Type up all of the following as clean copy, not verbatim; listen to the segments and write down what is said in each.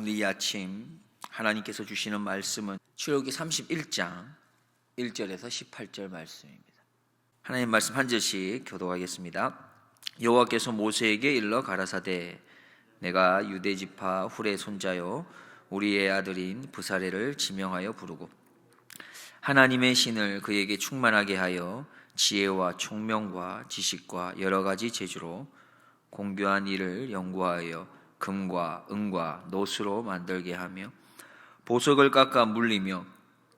오늘 이 아침 하나님께서 주시는 말씀은 출애굽기 31장 1절에서 18절 말씀입니다. 하나님 말씀 한 절씩 교독하겠습니다. 여호와께서 모세에게 일러 가라사대 내가 유대 지파 훌의 손자요 우리의 아들인 브사레를 지명하여 부르고 하나님의 신을 그에게 충만하게 하여 지혜와 총명과 지식과 여러 가지 재주로 공교한 일을 연구하여 금과 은과 노수로 만들게 하며 보석을 깎아 물리며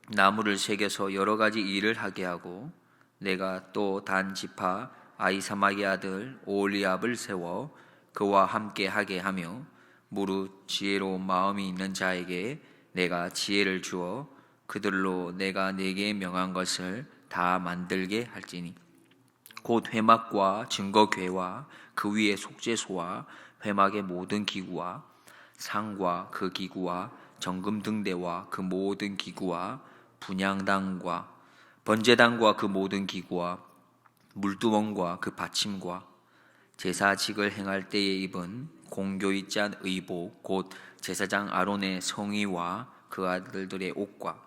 나무를 새겨서 여러 가지 일을 하게 하고 내가 또 단 지파 아히사막의 아들 오홀리압을 세워 그와 함께 하게 하며 무릇 지혜로운 마음이 있는 자에게 내가 지혜를 주어 그들로 내가 네게 명한 것을 다 만들게 할지니 곧 회막과 증거궤와 그 위에 속죄소와 회막의 모든 기구와 상과 그 기구와 정금 등대와 그 모든 기구와 분향당과 번제당과 그 모든 기구와 물두멍과 그 받침과 제사직을 행할 때에 입은 공교히 짠 의복 곧 제사장 아론의 성의와 그 아들들의 옷과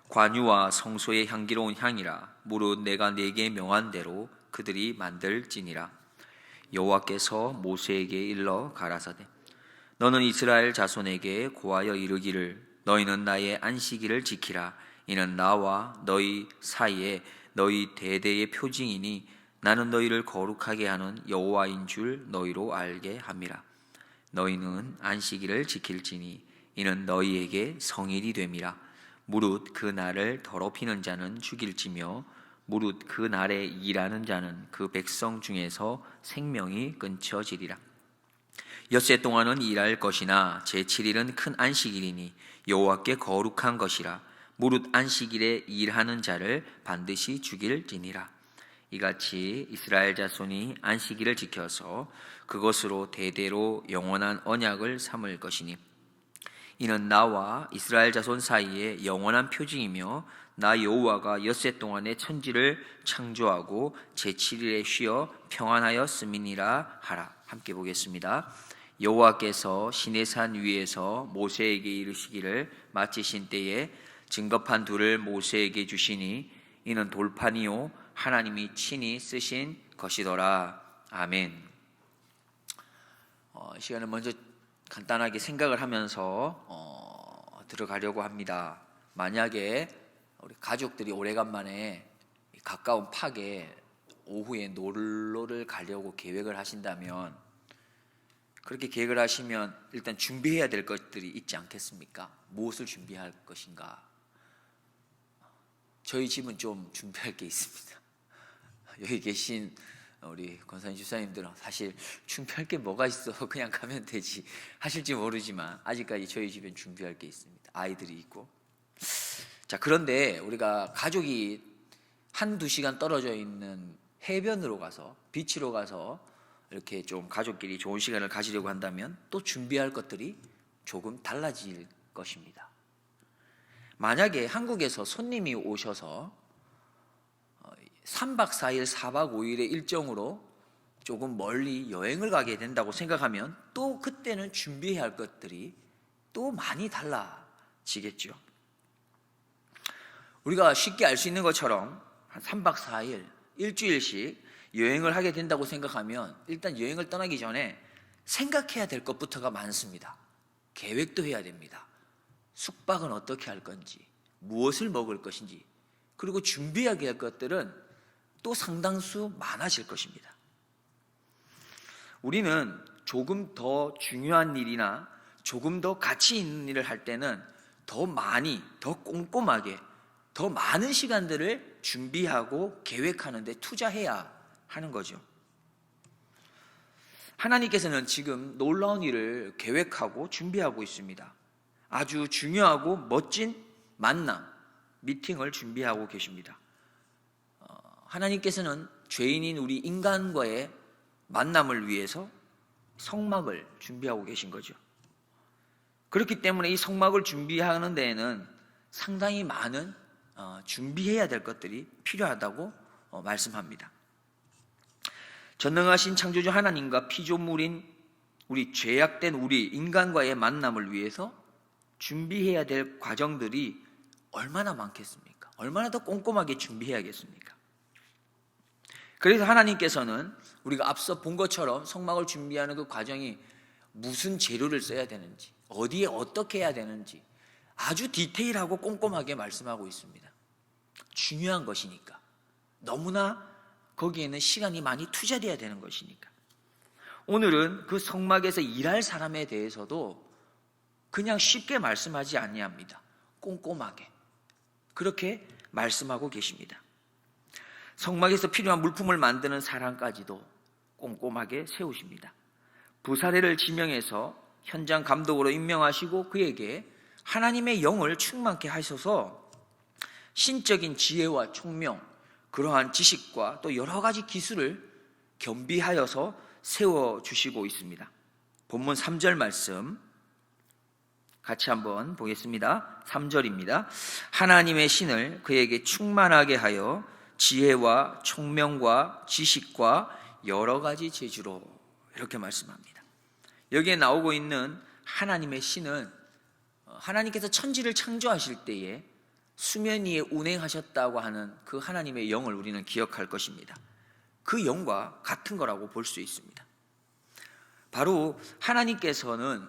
관유와 성소의 향기로운 향이라 무릇 내가 네게 명한 대로 그들이 만들지니라. 여호와께서 모세에게 일러 가라사대 너는 이스라엘 자손에게 고하여 이르기를 너희는 나의 안식일을 지키라. 이는 나와 너희 사이에 너희 대대의 표징이니 나는 너희를 거룩하게 하는 여호와인 줄 너희로 알게 함이라. 너희는 안식일을 지킬지니 이는 너희에게 성일이 됨이라. 무릇 그 날을 더럽히는 자는 죽일지며 무릇 그 날에 일하는 자는 그 백성 중에서 생명이 끊쳐지리라. 엿새 동안은 일할 것이나 제7일은 큰 안식일이니 여호와께 거룩한 것이라. 무릇 안식일에 일하는 자를 반드시 죽일지니라. 이같이 이스라엘 자손이 안식일을 지켜서 그것으로 대대로 영원한 언약을 삼을 것이니 이는 나와 이스라엘 자손 사이에 영원한 표징이며 나 여호와가 엿새 동안에 천지를 창조하고 제7일에 쉬어 평안하였음이니라 하라. 함께 보겠습니다. 여호와께서 시내산 위에서 모세에게 이르시기를 마치신 때에 증거판 둘을 모세에게 주시니 이는 돌판이요 하나님이 친히 쓰신 것이더라. 아멘. 시간을 먼저 간단하게 생각을 하면서 들어가려고 합니다. 만약에 우리 가족들이 오래간만에 가까운 팍에 오후에 놀러를 가려고 계획을 하신다면 그렇게 계획을 하시면 일단 준비해야 될 것들이 있지 않겠습니까? 무엇을 준비할 것인가? 저희 집은 좀 준비할 게 있습니다. 여기 계신 우리 권사님 집사님들은 사실 준비할 게 뭐가 있어 그냥 가면 되지 하실지 모르지만 아직까지 저희 집엔 준비할 게 있습니다. 아이들이 있고. 자, 그런데 우리가 가족이 한두 시간 떨어져 있는 해변으로 가서 비치로 가서 이렇게 좀 가족끼리 좋은 시간을 가지려고 한다면 또 준비할 것들이 조금 달라질 것입니다. 만약에 한국에서 손님이 오셔서 3박 4일, 4박 5일의 일정으로 조금 멀리 여행을 가게 된다고 생각하면 또 그때는 준비해야 할 것들이 또 많이 달라지겠죠. 우리가 쉽게 알 수 있는 것처럼 한 3박 4일, 일주일씩 여행을 하게 된다고 생각하면 일단 여행을 떠나기 전에 생각해야 될 것부터가 많습니다. 계획도 해야 됩니다. 숙박은 어떻게 할 건지, 무엇을 먹을 것인지, 그리고 준비해야 할 것들은 또 상당수 많아질 것입니다. 우리는 조금 더 중요한 일이나 조금 더 가치 있는 일을 할 때는 더 많이, 더 꼼꼼하게, 더 많은 시간들을 준비하고 계획하는 데 투자해야 하는 거죠. 하나님께서는 지금 놀라운 일을 계획하고 준비하고 있습니다. 아주 중요하고 멋진 만남, 미팅을 준비하고 계십니다. 하나님께서는 죄인인 우리 인간과의 만남을 위해서 성막을 준비하고 계신 거죠. 그렇기 때문에 이 성막을 준비하는 데에는 상당히 많은 준비해야 될 것들이 필요하다고 말씀합니다. 전능하신 창조주 하나님과 피조물인 우리 죄악된 우리 인간과의 만남을 위해서 준비해야 될 과정들이 얼마나 많겠습니까? 얼마나 더 꼼꼼하게 준비해야겠습니까? 그래서 하나님께서는 우리가 앞서 본 것처럼 성막을 준비하는 그 과정이 무슨 재료를 써야 되는지, 어디에 어떻게 해야 되는지 아주 디테일하고 꼼꼼하게 말씀하고 있습니다. 중요한 것이니까, 너무나 거기에는 시간이 많이 투자돼야 되는 것이니까. 오늘은 그 성막에서 일할 사람에 대해서도 그냥 쉽게 말씀하지 아니합니다. 꼼꼼하게 그렇게 말씀하고 계십니다. 성막에서 필요한 물품을 만드는 사람까지도 꼼꼼하게 세우십니다. 부사례를 지명해서 현장 감독으로 임명하시고 그에게 하나님의 영을 충만케 하셔서 신적인 지혜와 총명, 그러한 지식과 또 여러 가지 기술을 겸비하여서 세워주시고 있습니다. 본문 3절 말씀 같이 한번 보겠습니다. 3절입니다. 하나님의 신을 그에게 충만하게 하여 지혜와 총명과 지식과 여러 가지 재주로, 이렇게 말씀합니다. 여기에 나오고 있는 하나님의 신은 하나님께서 천지를 창조하실 때에 수면 위에 운행하셨다고 하는 그 하나님의 영을 우리는 기억할 것입니다. 그 영과 같은 거라고 볼 수 있습니다. 바로 하나님께서는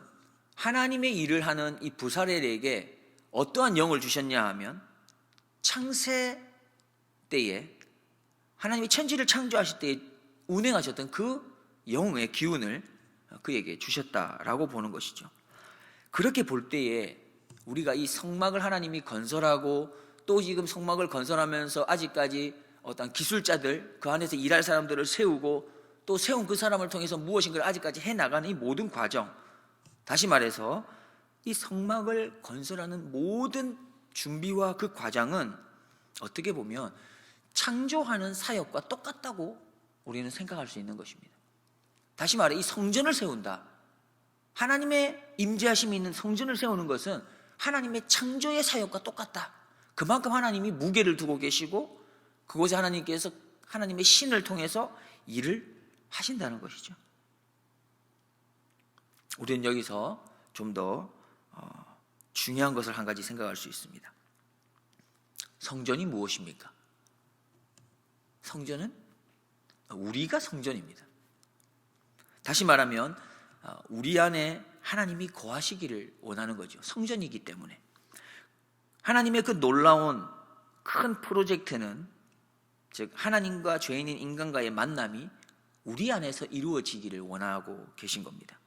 하나님의 일을 하는 이 부사렐에게 어떠한 영을 주셨냐 하면, 창세 때에 하나님이 천지를 창조하실 때에 운행하셨던 그 영의 기운을 그에게 주셨다라고 보는 것이죠. 그렇게 볼 때에 우리가 이 성막을 하나님이 건설하고 또 지금 성막을 건설하면서 아직까지 어떤 기술자들, 그 안에서 일할 사람들을 세우고 또 세운 그 사람을 통해서 무엇인가를 아직까지 해나가는 이 모든 과정, 다시 말해서 이 성막을 건설하는 모든 준비와 그 과정은 어떻게 보면 창조하는 사역과 똑같다고 우리는 생각할 수 있는 것입니다. 다시 말해 이 성전을 세운다, 하나님의 임재하심이 있는 성전을 세우는 것은 하나님의 창조의 사역과 똑같다. 그만큼 하나님이 무게를 두고 계시고 그곳에 하나님께서 하나님의 신을 통해서 일을 하신다는 것이죠. 우리는 여기서 좀 더 중요한 것을 한 가지 생각할 수 있습니다. 성전이 무엇입니까? 성전은 우리가 성전입니다. 다시 말하면 우리 안에 하나님이 거하시기를 원하는 거죠. 성전이기 때문에. 하나님의 그 놀라운 큰 프로젝트는, 즉 하나님과 죄인인 인간과의 만남이 우리 안에서 이루어지기를 원하고 계신 겁니다.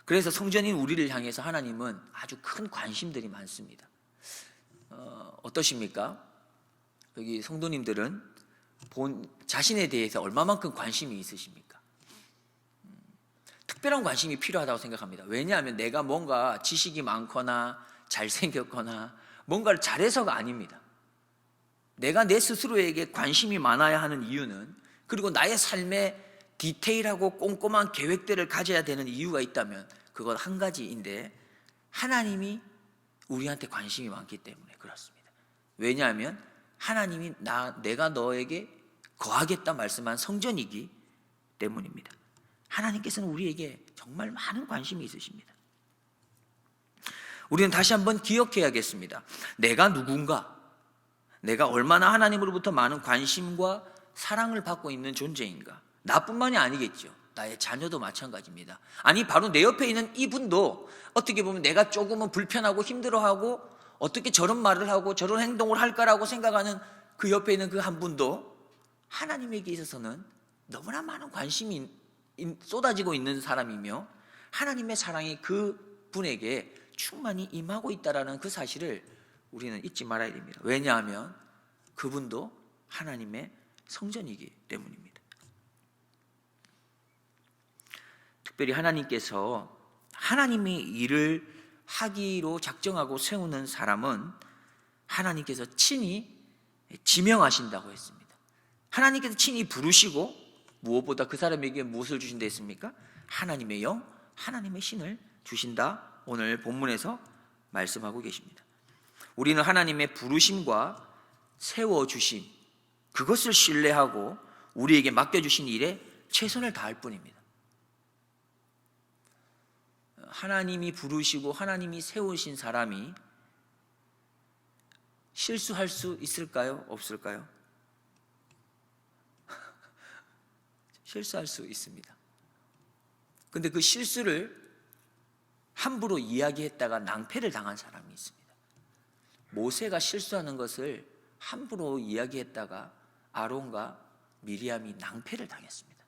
그래서 성전인 우리를 향해서 하나님은 아주 큰 관심들이 많습니다. 어떠십니까? 여기 성도님들은 자신에 대해서 얼마만큼 관심이 있으십니까? 특별한 관심이 필요하다고 생각합니다. 왜냐하면 내가 뭔가 지식이 많거나 잘생겼거나 뭔가를 잘해서가 아닙니다. 내가 내 스스로에게 관심이 많아야 하는 이유는, 그리고 나의 삶에 디테일하고 꼼꼼한 계획들을 가져야 되는 이유가 있다면 그건 한 가지인데, 하나님이 우리한테 관심이 많기 때문에 그렇습니다. 왜냐하면 하나님이 내가 너에게 거하겠다 말씀한 성전이기 때문입니다. 하나님께서는 우리에게 정말 많은 관심이 있으십니다. 우리는 다시 한번 기억해야겠습니다. 내가 누군가, 내가 얼마나 하나님으로부터 많은 관심과 사랑을 받고 있는 존재인가. 나뿐만이 아니겠죠. 나의 자녀도 마찬가지입니다. 아니 바로 내 옆에 있는 이분도 어떻게 보면 내가 조금은 불편하고 힘들어하고 어떻게 저런 말을 하고 저런 행동을 할까라고 생각하는 그 옆에 있는 그 한 분도 하나님에게 있어서는 너무나 많은 관심이 쏟아지고 있는 사람이며, 하나님의 사랑이 그 분에게 충만히 임하고 있다는 그 사실을 우리는 잊지 말아야 됩니다. 왜냐하면 그분도 하나님의 성전이기 때문입니다. 특별히 하나님께서 하나님의 일을 하기로 작정하고 세우는 사람은 하나님께서 친히 지명하신다고 했습니다. 하나님께서 친히 부르시고 무엇보다 그 사람에게 무엇을 주신다 했습니까? 하나님의 영, 하나님의 신을 주신다. 오늘 본문에서 말씀하고 계십니다. 우리는 하나님의 부르심과 세워주심, 그것을 신뢰하고 우리에게 맡겨주신 일에 최선을 다할 뿐입니다. 하나님이 부르시고 하나님이 세우신 사람이 실수할 수 있을까요? 없을까요? 실수할 수 있습니다. 근데 그 실수를 함부로 이야기했다가 낭패를 당한 사람이 있습니다. 모세가 실수하는 것을 함부로 이야기했다가 아론과 미리암이 낭패를 당했습니다.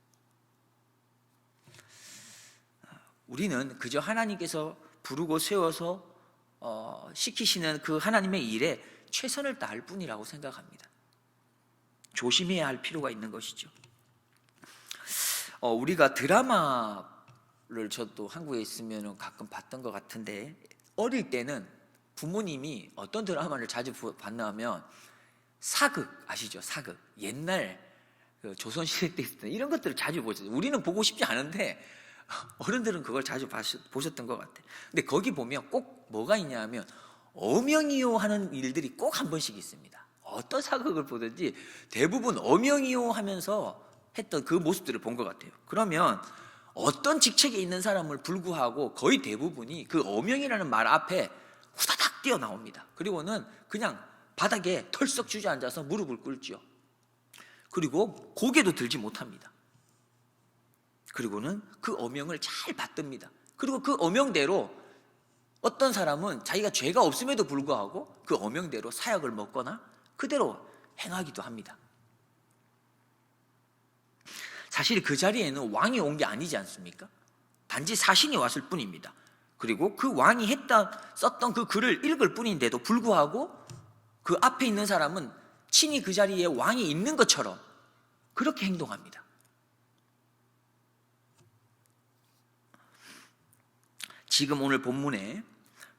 우리는 그저 하나님께서 부르고 세워서 시키시는 그 하나님의 일에 최선을 다할 뿐이라고 생각합니다. 조심해야 할 필요가 있는 것이죠. 우리가 드라마를 저도 한국에 있으면 가끔 봤던 것 같은데, 어릴 때는 부모님이 어떤 드라마를 자주 봤나 하면 사극 아시죠? 사극. 옛날 그 조선시대 때 있었던 이런 것들을 자주 보셨어요. 우리는 보고 싶지 않은데 어른들은 그걸 자주 보셨던 것 같아요. 근데 거기 보면 꼭 뭐가 있냐면 어명이요 하는 일들이 꼭 한 번씩 있습니다. 어떤 사극을 보든지 대부분 어명이요 하면서 했던 그 모습들을 본 것 같아요. 그러면 어떤 직책에 있는 사람을 불구하고 거의 대부분이 그 어명이라는 말 앞에 후다닥 뛰어나옵니다. 그리고는 그냥 바닥에 털썩 주저앉아서 무릎을 꿇죠. 그리고 고개도 들지 못합니다. 그리고는 그 어명을 잘 받듭니다. 그리고 그 어명대로 어떤 사람은 자기가 죄가 없음에도 불구하고 그 어명대로 사약을 먹거나 그대로 행하기도 합니다. 사실 그 자리에는 왕이 온 게 아니지 않습니까? 단지 사신이 왔을 뿐입니다. 그리고 그 왕이 썼던 그 글을 읽을 뿐인데도 불구하고 그 앞에 있는 사람은 친히 그 자리에 왕이 있는 것처럼 그렇게 행동합니다. 지금 오늘 본문에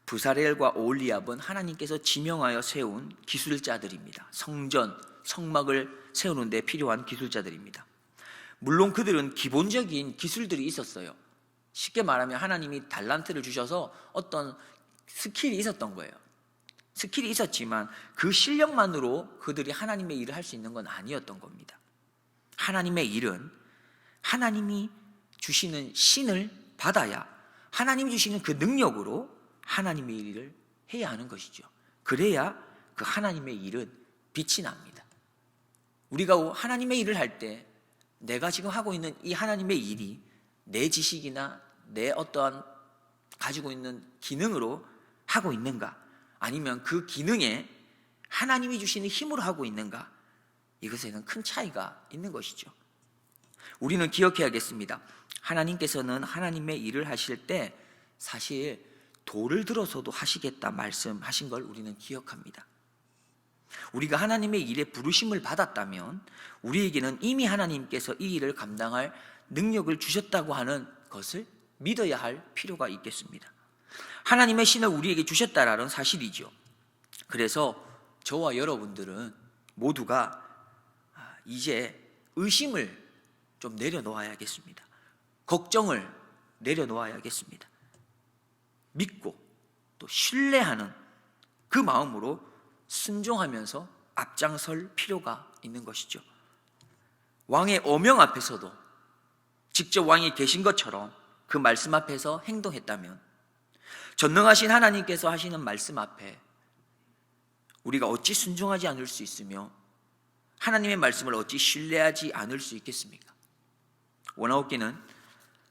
부사렐과 오홀리압은 하나님께서 지명하여 세운 기술자들입니다. 성전, 성막을 세우는 데 필요한 기술자들입니다. 물론 그들은 기본적인 기술들이 있었어요. 쉽게 말하면 하나님이 달란트를 주셔서 어떤 스킬이 있었던 거예요. 스킬이 있었지만 그 실력만으로 그들이 하나님의 일을 할 수 있는 건 아니었던 겁니다. 하나님의 일은 하나님이 주시는 신을 받아야 하나님이 주시는 그 능력으로 하나님의 일을 해야 하는 것이죠. 그래야 그 하나님의 일은 빛이 납니다. 우리가 하나님의 일을 할 때 내가 지금 하고 있는 이 하나님의 일이 내 지식이나 내 어떠한 가지고 있는 기능으로 하고 있는가, 아니면 그 기능에 하나님이 주시는 힘으로 하고 있는가, 이것에는 큰 차이가 있는 것이죠. 우리는 기억해야겠습니다. 하나님께서는 하나님의 일을 하실 때 사실 돌을 들어서도 하시겠다 말씀하신 걸 우리는 기억합니다. 우리가 하나님의 일에 부르심을 받았다면 우리에게는 이미 하나님께서 이 일을 감당할 능력을 주셨다고 하는 것을 믿어야 할 필요가 있겠습니다. 하나님의 신을 우리에게 주셨다라는 사실이죠. 그래서 저와 여러분들은 모두가 이제 의심을 좀 내려놓아야겠습니다. 걱정을 내려놓아야겠습니다. 믿고 또 신뢰하는 그 마음으로 순종하면서 앞장설 필요가 있는 것이죠. 왕의 어명 앞에서도 직접 왕이 계신 것처럼 그 말씀 앞에서 행동했다면 전능하신 하나님께서 하시는 말씀 앞에 우리가 어찌 순종하지 않을 수 있으며 하나님의 말씀을 어찌 신뢰하지 않을 수 있겠습니까? 원아웃기는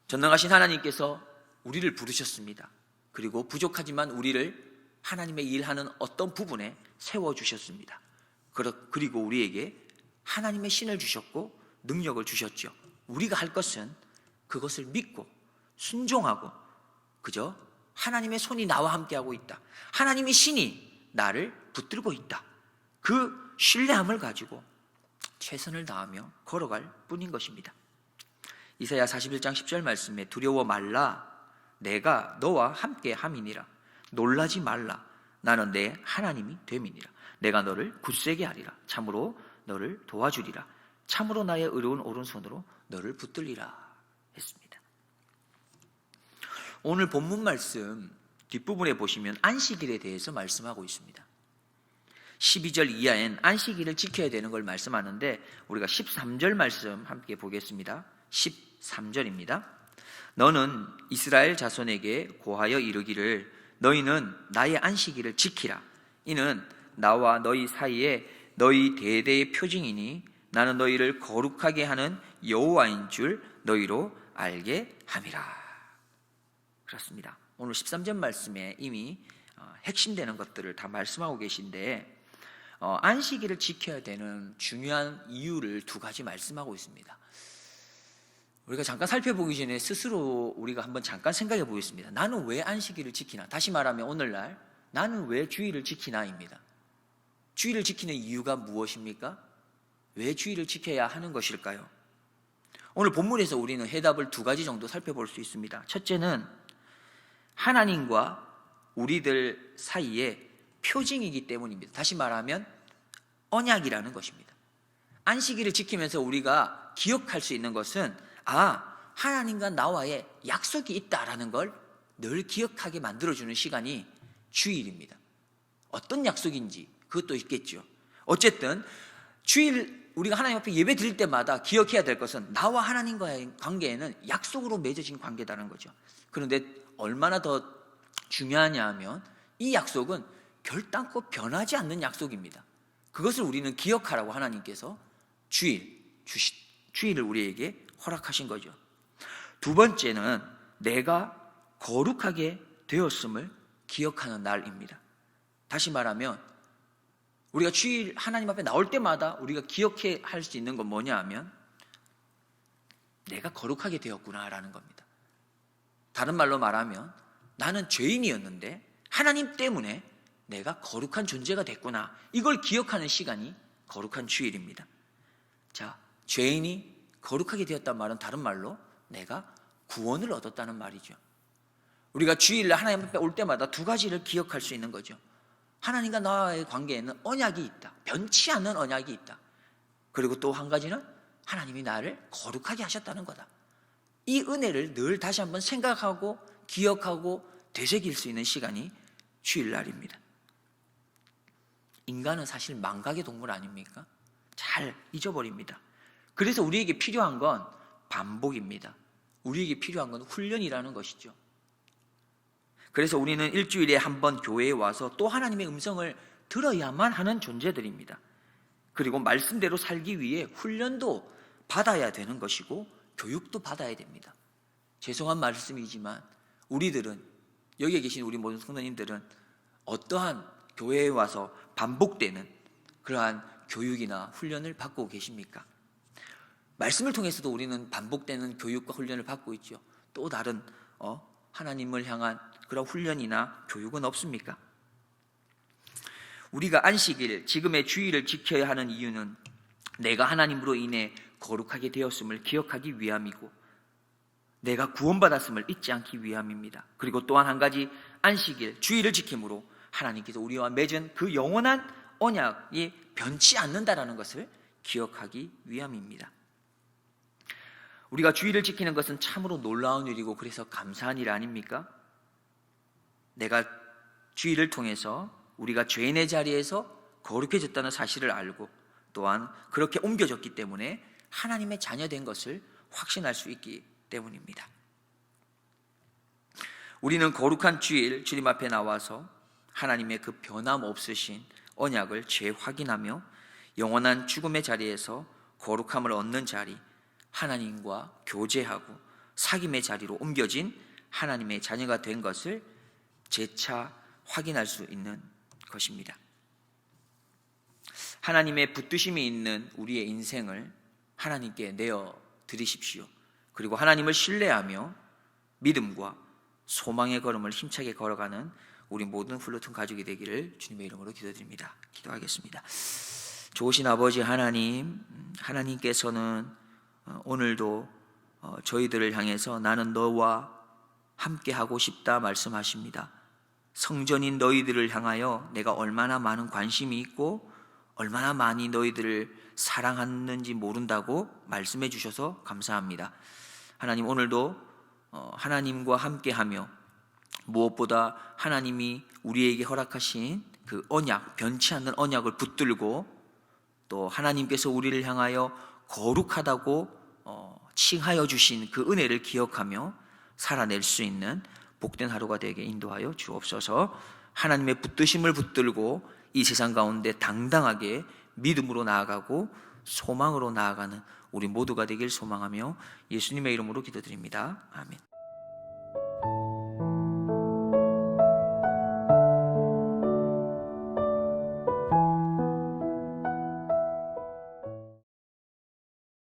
전능하신 하나님께서 우리를 부르셨습니다. 그리고 부족하지만 우리를 하나님의 일하는 어떤 부분에 세워주셨습니다. 그리고 우리에게 하나님의 신을 주셨고 능력을 주셨죠. 우리가 할 것은 그것을 믿고 순종하고 그저 하나님의 손이 나와 함께하고 있다, 하나님의 신이 나를 붙들고 있다, 그 신뢰함을 가지고 최선을 다하며 걸어갈 뿐인 것입니다. 이사야 41장 10절 말씀에 두려워 말라, 내가 너와 함께 함이니라. 놀라지 말라, 나는 내 하나님이 됨이니라. 내가 너를 굳세게 하리라. 참으로 너를 도와주리라. 참으로 나의 의로운 오른손으로 너를 붙들리라 했습니다. 오늘 본문 말씀 뒷부분에 보시면 안식일에 대해서 말씀하고 있습니다. 12절 이하엔 안식일을 지켜야 되는 걸 말씀하는데 우리가 13절 말씀 함께 보겠습니다. 13절입니다. 너는 이스라엘 자손에게 고하여 이르기를 너희는 나의 안식일을 지키라. 이는 나와 너희 사이에 너희 대대의 표징이니 나는 너희를 거룩하게 하는 여호와인 줄 너희로 알게 함이라. 그렇습니다. 오늘 13절 말씀에 이미 핵심되는 것들을 다 말씀하고 계신데, 안식일을 지켜야 되는 중요한 이유를 두 가지 말씀하고 있습니다. 우리가 잠깐 살펴보기 전에 스스로 우리가 한번 잠깐 생각해 보겠습니다. 나는 왜 안식일을 지키나? 다시 말하면 오늘날 나는 왜 주일을 지키나입니다. 주일을 지키는 이유가 무엇입니까? 왜 주일을 지켜야 하는 것일까요? 오늘 본문에서 우리는 해답을 두 가지 정도 살펴볼 수 있습니다. 첫째는 하나님과 우리들 사이에 표징이기 때문입니다. 다시 말하면 언약이라는 것입니다. 안식일을 지키면서 우리가 기억할 수 있는 것은 하나님과 나와의 약속이 있다라는 걸 늘 기억하게 만들어주는 시간이 주일입니다. 어떤 약속인지 그것도 있겠죠. 어쨌든 주일 우리가 하나님 앞에 예배 드릴 때마다 기억해야 될 것은 나와 하나님과의 관계에는 약속으로 맺어진 관계다는 거죠. 그런데 얼마나 더 중요하냐 하면 이 약속은 결단코 변하지 않는 약속입니다. 그것을 우리는 기억하라고 하나님께서 주일을 우리에게 허락하신 거죠. 두 번째는 내가 거룩하게 되었음을 기억하는 날입니다. 다시 말하면 우리가 주일 하나님 앞에 나올 때마다 우리가 기억해야 할 수 있는 건 뭐냐 하면 내가 거룩하게 되었구나라는 겁니다. 다른 말로 말하면 나는 죄인이었는데 하나님 때문에 내가 거룩한 존재가 됐구나. 이걸 기억하는 시간이 거룩한 주일입니다. 자, 죄인이 거룩하게 되었단 말은 다른 말로 내가 구원을 얻었다는 말이죠. 우리가 주일날 하나님 앞에 올 때마다 두 가지를 기억할 수 있는 거죠. 하나님과 나와의 관계에는 언약이 있다. 변치 않는 언약이 있다. 그리고 또 한 가지는 하나님이 나를 거룩하게 하셨다는 거다. 이 은혜를 늘 다시 한번 생각하고 기억하고 되새길 수 있는 시간이 주일날입니다. 인간은 사실 망각의 동물 아닙니까? 잘 잊어버립니다. 그래서 우리에게 필요한 건 반복입니다. 우리에게 필요한 건 훈련이라는 것이죠. 그래서 우리는 일주일에 한 번 교회에 와서 또 하나님의 음성을 들어야만 하는 존재들입니다. 그리고 말씀대로 살기 위해 훈련도 받아야 되는 것이고 교육도 받아야 됩니다. 죄송한 말씀이지만 우리들은, 여기에 계신 우리 모든 성도님들은 어떠한 교회에 와서 반복되는 그러한 교육이나 훈련을 받고 계십니까? 말씀을 통해서도 우리는 반복되는 교육과 훈련을 받고 있죠. 또 다른 하나님을 향한 그런 훈련이나 교육은 없습니까? 우리가 안식일, 지금의 주일을 지켜야 하는 이유는 내가 하나님으로 인해 거룩하게 되었음을 기억하기 위함이고 내가 구원받았음을 잊지 않기 위함입니다. 그리고 또한 한 가지, 안식일, 주일을 지킴으로 하나님께서 우리와 맺은 그 영원한 언약이 변치 않는다라는 것을 기억하기 위함입니다. 우리가 주일을 지키는 것은 참으로 놀라운 일이고 그래서 감사한 일 아닙니까? 내가 주일을 통해서 우리가 죄인의 자리에서 거룩해졌다는 사실을 알고 또한 그렇게 옮겨졌기 때문에 하나님의 자녀된 것을 확신할 수 있기 때문입니다. 우리는 거룩한 주일, 주님 앞에 나와서 하나님의 그 변함없으신 언약을 재확인하며 영원한 죽음의 자리에서 거룩함을 얻는 자리, 하나님과 교제하고 사귐의 자리로 옮겨진 하나님의 자녀가 된 것을 재차 확인할 수 있는 것입니다. 하나님의 붙드심이 있는 우리의 인생을 하나님께 내어 드리십시오. 그리고 하나님을 신뢰하며 믿음과 소망의 걸음을 힘차게 걸어가는 우리 모든 플루톤 가족이 되기를 주님의 이름으로 기도드립니다. 기도하겠습니다. 좋으신 아버지 하나님, 하나님께서는 오늘도 저희들을 향해서 나는 너와 함께 하고 싶다 말씀하십니다. 성전인 너희들을 향하여 내가 얼마나 많은 관심이 있고 얼마나 많이 너희들을 사랑하는지 모른다고 말씀해 주셔서 감사합니다. 하나님, 오늘도 하나님과 함께하며 무엇보다 하나님이 우리에게 허락하신 그 언약, 변치 않는 언약을 붙들고 또 하나님께서 우리를 향하여 거룩하다고 칭하여 주신 그 은혜를 기억하며 살아낼 수 있는 복된 하루가 되게 인도하여 주옵소서. 하나님의 붙드심을 붙들고 이 세상 가운데 당당하게 믿음으로 나아가고 소망으로 나아가는 우리 모두가 되길 소망하며 예수님의 이름으로 기도드립니다. 아멘.